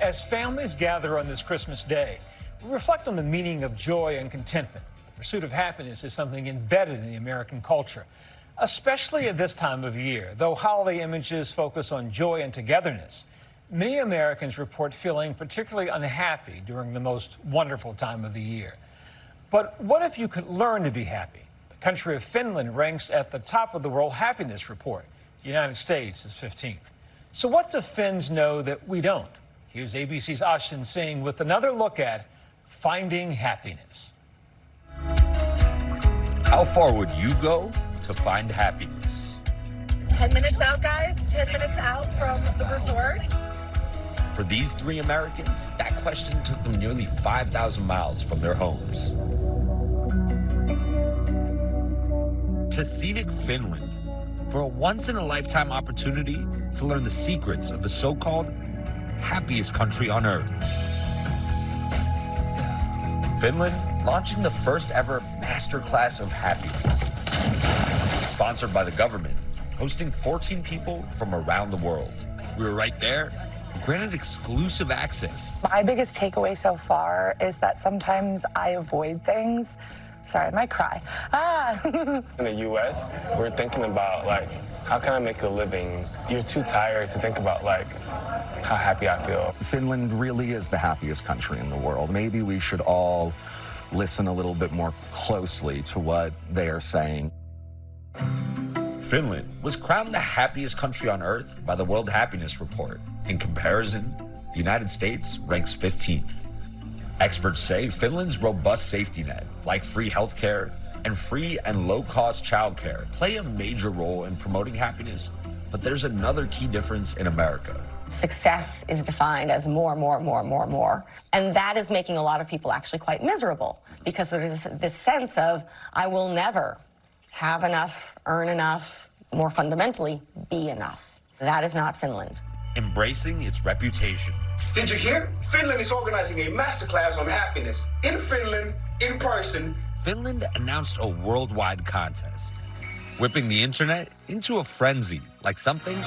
As families gather on this Christmas day, we reflect on the meaning of joy and contentment. The pursuit of happiness is something embedded in the American culture, especially at this time of year. Though holiday images focus on joy and togetherness, many Americans report feeling particularly unhappy during the most wonderful time of the year. But what if you could learn to be happy? The country of Finland ranks at the top of the World Happiness Report. The United States is 15th. So what do Finns know that we don't? Here's ABC's Ashton Singh with another look at finding happiness. How far would you go to find happiness? 10 minutes out, guys. 10 minutes out from the resort. For these three Americans, that question took them nearly 5,000 miles from their homes. To scenic Finland, for a once-in-a-lifetime opportunity to learn the secrets of the so-called happiest country on earth. Finland launching the first ever masterclass of happiness. Sponsored by the government, hosting 14 people from around the world. We were right there, granted exclusive access. My biggest takeaway so far is that sometimes I avoid things. Sorry, I might cry. In the U.S., we're thinking about, like, how can I make a living? You're too tired to think about, like, how happy I feel. Finland really is the happiest country in the world. Maybe we should all listen a little bit more closely to what they are saying. Finland was crowned the happiest country on earth by the World Happiness Report. In comparison, the United States ranks 15th. Experts say Finland's robust safety net, like free healthcare and free and low-cost childcare, play a major role in promoting happiness. But there's another key difference in America. Success is defined as more. And that is making a lot of people actually quite miserable because there's this sense of, I will never have enough, earn enough, more fundamentally, be enough. That is not Finland. Embracing its reputation. Did you hear? Finland is organizing a masterclass on happiness in Finland, in person. Finland announced a worldwide contest, whipping the internet into a frenzy, like something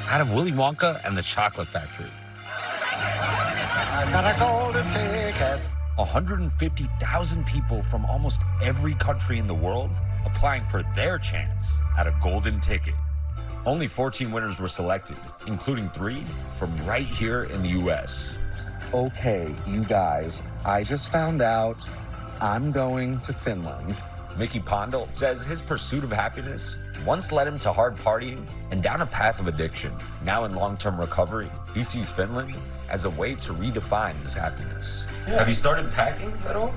out of Willy Wonka and the Chocolate Factory. I got a golden ticket. 150,000 people from almost every country in the world applying for their chance at a golden ticket. Only 14 winners were selected, including 3 from right here in the U.S. Okay, you guys, I just found out I'm going to Finland. Mickey Pondel says his pursuit of happiness once led him to hard partying and down a path of addiction. Now in long-term recovery, he sees Finland as a way to redefine his happiness. Yeah. Have you started packing at all?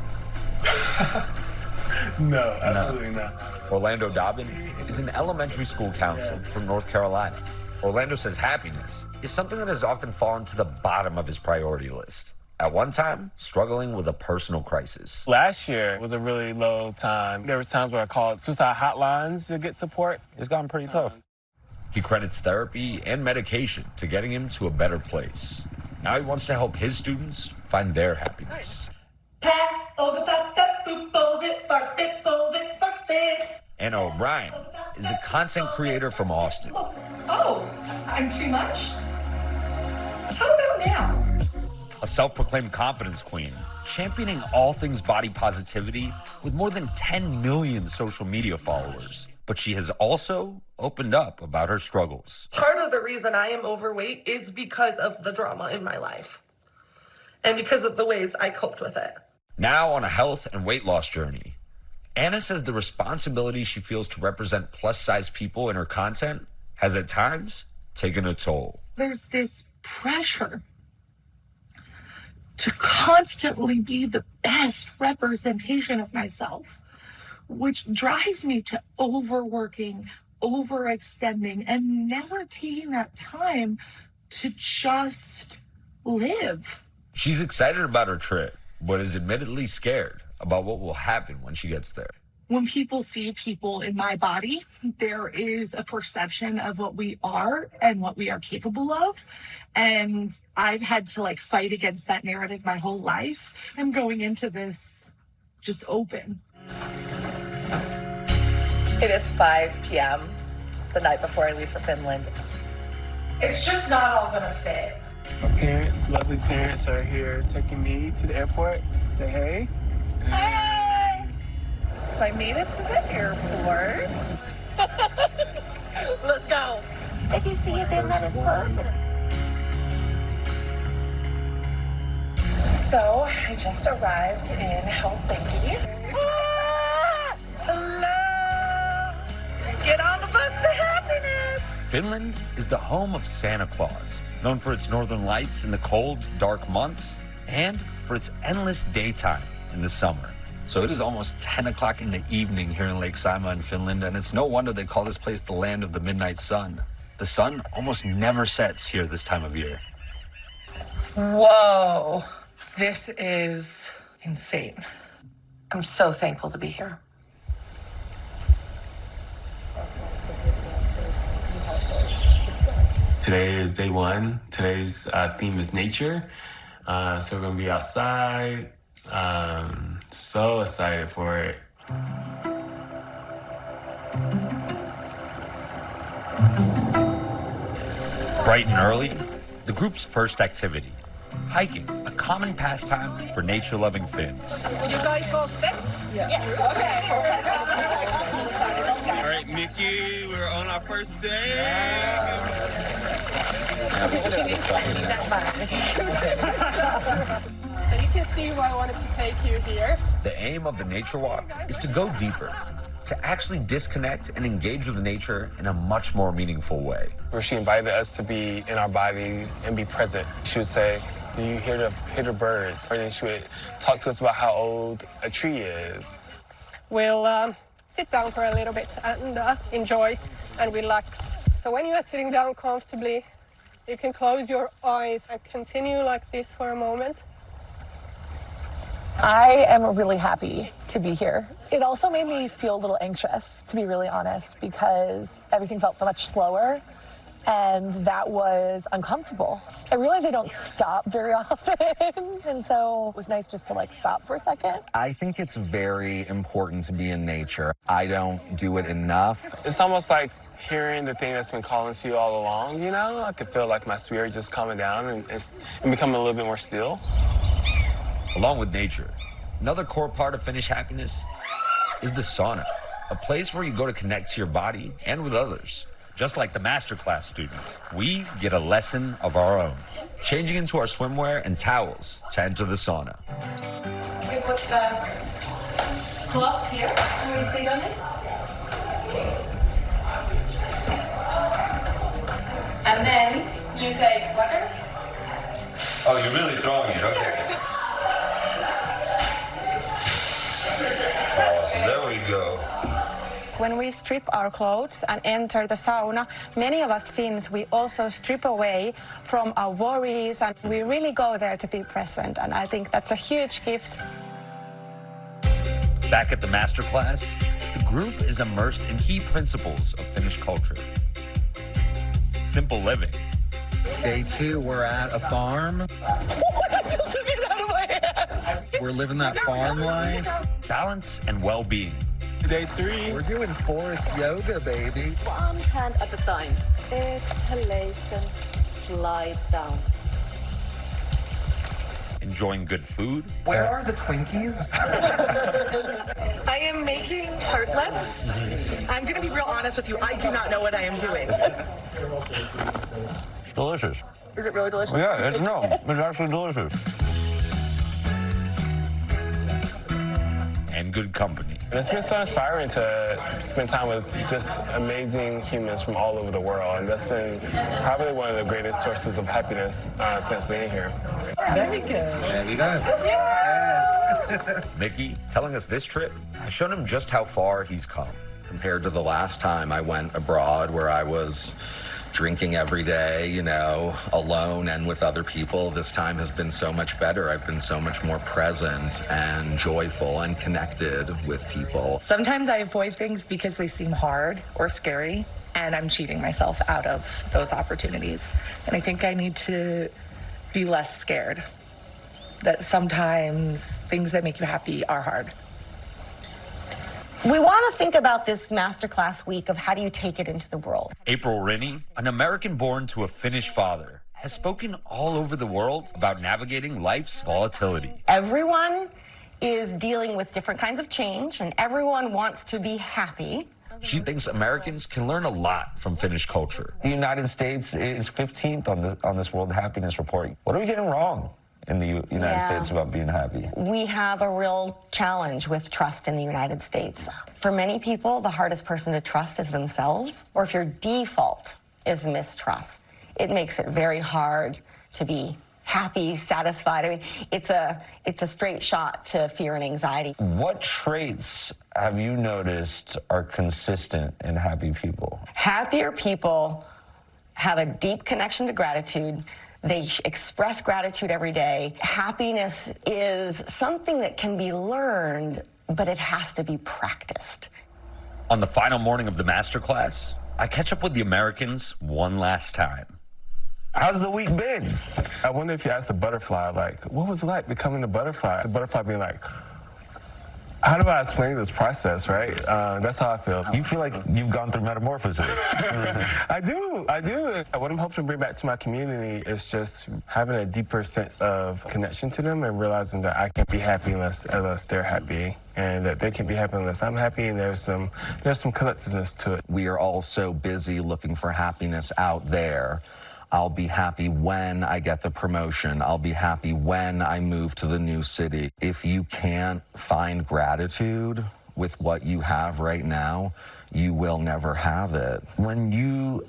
No, absolutely not. Orlando Dobbin is an elementary school counselor from North Carolina. Orlando says happiness is something that has often fallen to the bottom of his priority list. At one time, struggling with a personal crisis. Last year was a really low time. There were times where I called suicide hotlines to get support. It's gotten pretty tough. He credits therapy and medication to getting him to a better place. Now he wants to help his students find their happiness. Anna O'Brien is a content creator from Austin. Oh, I'm too much? How about now? A self-proclaimed confidence queen, championing all things body positivity with more than 10 million social media followers. But she has also opened up about her struggles. Part of the reason I am overweight is because of the drama in my life and because of the ways I coped with it. Now on a health and weight loss journey, Anna says the responsibility she feels to represent plus-size people in her content has at times taken a toll. There's this pressure to constantly be the best representation of myself, which drives me to overworking, overextending, and never taking that time to just live. She's excited about her trip, but is admittedly scared about what will happen when she gets there. When people see people in my body, there is a perception of what we are and what we are capable of. And I've had to fight against that narrative my whole life. I'm going into this just open. It is 5 p.m. the night before I leave for Finland. It's just not all gonna fit. My parents, lovely parents, are here taking me to the airport. Say hey. Hey! So I made it to the airport. Let's go. If you see a big man in close. So I just arrived in Helsinki. Hello! Get on the bus to happiness! Finland is the home of Santa Claus, known for its northern lights in the cold, dark months, and for its endless daytime in the summer. So it is almost 10 o'clock in the evening here in Lake Saimaa in Finland, and it's no wonder they call this place the land of the midnight sun. The sun almost never sets here this time of year. Whoa, this is insane. I'm so thankful to be here. Today is day one. Today's theme is nature. So we're gonna be outside. So excited for it. Bright and early, the group's first activity, hiking, a common pastime for nature-loving Finns. You guys all set? Yeah. All right, Mickey, we're on our first day. So you can see why I wanted to take you here. The aim of the nature walk is to go deeper, to actually disconnect and engage with nature in a much more meaningful way. Where she invited us to be in our body and be present. She would say, do you hear the birds? Or then she would talk to us about how old a tree is. We'll sit down for a little bit and enjoy and relax. So when you are sitting down comfortably, you can close your eyes and continue like this for a moment. I am really happy to be here. It also made me feel a little anxious, to be really honest, because everything felt much slower, and that was uncomfortable. I realized I don't stop very often, and so it was nice just to stop for a second. I think it's very important to be in nature. I don't do it enough. It's almost like hearing the thing that's been calling to you all along, you know? I could feel like my spirit just calming down and becoming a little bit more still. Along with nature, another core part of Finnish happiness is the sauna, a place where you go to connect to your body and with others. Just like the masterclass students, we get a lesson of our own, changing into our swimwear and towels to enter the sauna. We put the cloth here and we sit on it. And then you take water. Oh, you're really throwing it, okay. Oh, so there we go. When we strip our clothes and enter the sauna, many of us Finns, we also strip away from our worries and we really go there to be present. And I think that's a huge gift. Back at the masterclass, the group is immersed in key principles of Finnish culture. Simple living. Day 2, we're at a farm. I just took it out of my hands. We're living that farm life. Balance and well-being. Day 3. We're doing forest yoga, baby. One hand at a time. Exhalation, slide down. Enjoying good food. Where are the Twinkies? I am making tartlets. I'm going to be real honest with you. I do not know what I am doing. It's delicious. Is it really delicious? Yeah, it's actually delicious. And good company. And it's been so inspiring to spend time with just amazing humans from all over the world. And that's been probably one of the greatest sources of happiness since being here. Very good. There we go. Yes. Mickey, telling us this trip has shown him just how far he's come. Compared to the last time I went abroad where I was drinking every day, you know, alone and with other people, this time has been so much better. I've been so much more present and joyful and connected with people. Sometimes I avoid things because they seem hard or scary, and I'm cheating myself out of those opportunities. And I think I need to be less scared. That sometimes things that make you happy are hard. We want to think about this masterclass week of how do you take it into the world. April Rinne, an American born to a Finnish father, has spoken all over the world about navigating life's volatility. Everyone is dealing with different kinds of change, and everyone wants to be happy. She thinks Americans can learn a lot from Finnish culture. The United States is 15th on this World Happiness Report. What are we getting wrong in the United States about being happy? We have a real challenge with trust in the United States. For many people, the hardest person to trust is themselves, or if your default is mistrust, it makes it very hard to be happy, satisfied. I mean, it's a straight shot to fear and anxiety. What traits have you noticed are consistent in happy people? Happier people have a deep connection to gratitude. They express gratitude every day. Happiness is something that can be learned, but it has to be practiced. On the final morning of the masterclass, I catch up with the Americans one last time. How's the week been? I wonder if you asked a butterfly, like, what was it like becoming a butterfly? The butterfly being like, how do I explain this process, right? That's how I feel. You feel like you've gone through metamorphosis. I do. What I'm hoping to bring back to my community is just having a deeper sense of connection to them and realizing that I can't be happy unless they're happy, and that they can't be happy unless I'm happy, and there's some collectiveness to it. We are all so busy looking for happiness out there. I'll be happy when I get the promotion. I'll be happy when I move to the new city. If you can't find gratitude with what you have right now, you will never have it. When you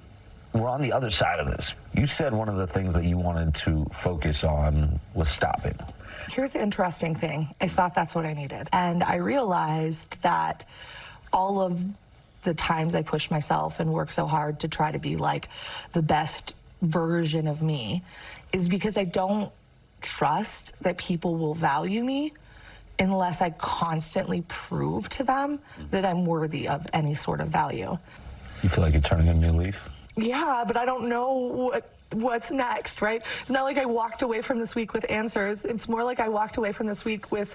were on the other side of this, you said one of the things that you wanted to focus on was stopping. Here's the interesting thing. I thought that's what I needed. And I realized that all of the times I pushed myself and worked so hard to try to be like the best version of me is because I don't trust that people will value me unless I constantly prove to them that I'm worthy of any sort of value. You feel like you're turning a new leaf? Yeah, but I don't know what's next, right? It's not like I walked away from this week with answers. It's more like I walked away from this week with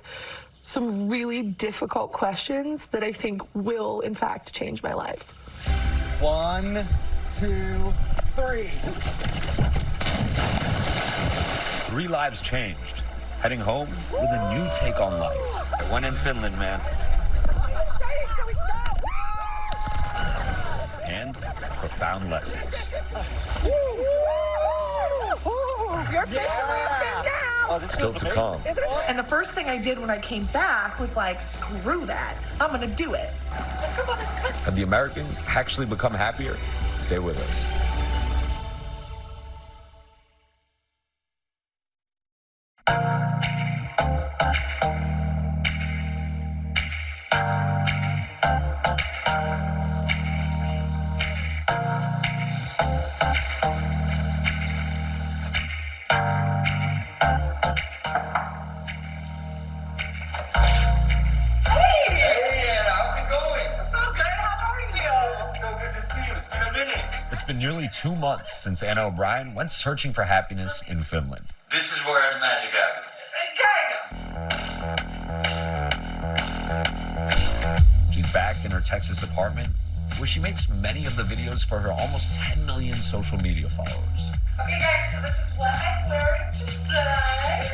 some really difficult questions that I think will, in fact, change my life. 1, 2, 3. 3 lives changed, heading home with a new take on life. I went in Finland, man. And profound lessons. You're officially a Finn now. Still to come. And the first thing I did when I came back was like, screw that. I'm gonna do it. Let's go on this country. Have the Americans actually become happier? Stay with us. Nearly 2 months since Anna O'Brien went searching for happiness in Finland. This is where the magic happens. She's back in her Texas apartment, where she makes many of the videos for her almost 10 million social media followers. Okay guys, so this is what I'm wearing today.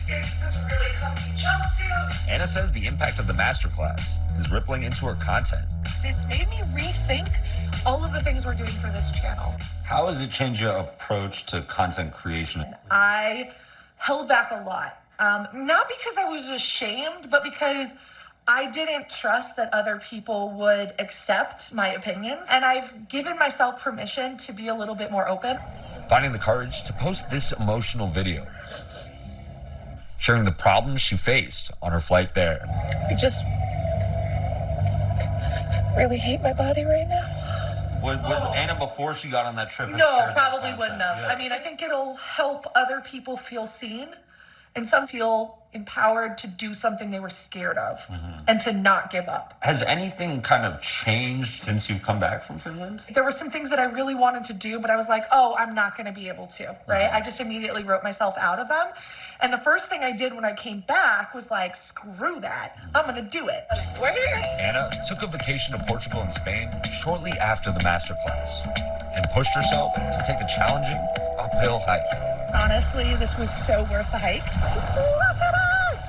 It's this really comfy jumpsuit. Anna says the impact of the masterclass is rippling into her content. It's made me rethink all of the things we're doing for this channel. How has it changed your approach to content creation? I held back a lot. Not because I was ashamed, but because I didn't trust that other people would accept my opinions. And I've given myself permission to be a little bit more open. Finding the courage to post this emotional video, sharing the problems she faced on her flight there. I just really hate my body right now. Would Anna, before she got on that trip? No, probably wouldn't have. Yeah. I mean, I think it'll help other people feel seen, and some feel empowered to do something they were scared of and to not give up. Has anything kind of changed since you've come back from Finland? There were some things that I really wanted to do, but I was like, oh, I'm not going to be able to, right? I just immediately wrote myself out of them. And the first thing I did when I came back was like, screw that. I'm going to do it. Anna took a vacation to Portugal and Spain shortly after the masterclass. and pushed herself to take a challenging uphill hike. Honestly, this was so worth the hike. Just look at it!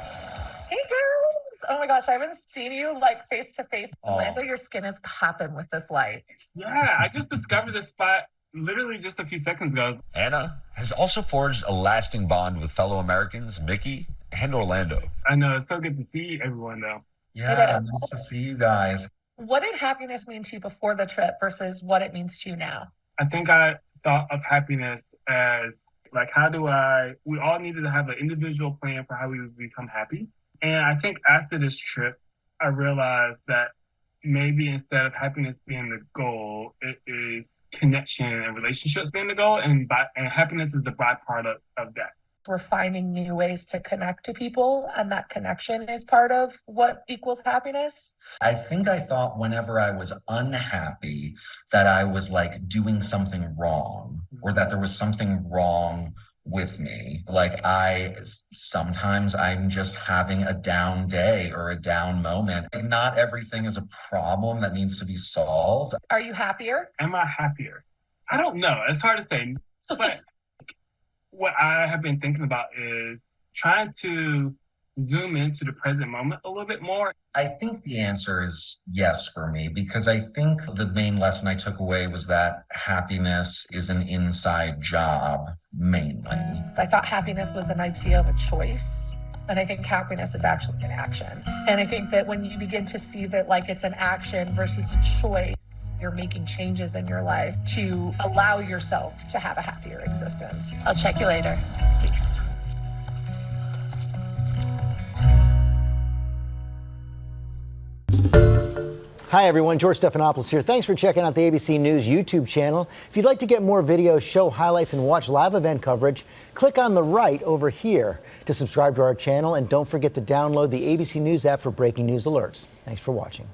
Hey girls! Oh my gosh, I haven't seen you like face to face. Amanda, your skin is popping with this light. Yeah, I just discovered this spot literally just a few seconds ago. Anna has also forged a lasting bond with fellow Americans Mickey and Orlando. I know, it's so good to see everyone though. Yeah, nice to see you guys. What did happiness mean to you before the trip versus what it means to you now? I think I thought of happiness as like, we all needed to have an individual plan for how we would become happy. And I think after this trip, I realized that maybe instead of happiness being the goal, it is connection and relationships being the goal, and happiness is the byproduct of that. We're finding new ways to connect to people, and that connection is part of what equals happiness. I think I thought whenever I was unhappy that I was like doing something wrong, or that there was something wrong with me. Like sometimes I'm just having a down day or a down moment. Like, not everything is a problem that needs to be solved. Are you happier? Am I happier? I don't know. It's hard to say. But what I have been thinking about is trying to zoom into the present moment a little bit more. I think the answer is yes for me, because I think the main lesson I took away was that happiness is an inside job, mainly. I thought happiness was an idea of a choice, and I think happiness is actually an action. And I think that when you begin to see that like it's an action versus a choice, you're making changes in your life to allow yourself to have a happier existence. I'll check you later. Peace. Hi everyone, George Stephanopoulos here. Thanks for checking out the ABC News YouTube channel. If you'd like to get more videos, show highlights, and watch live event coverage, click on the right over here to subscribe to our channel, and don't forget to download the ABC News app for breaking news alerts. Thanks for watching.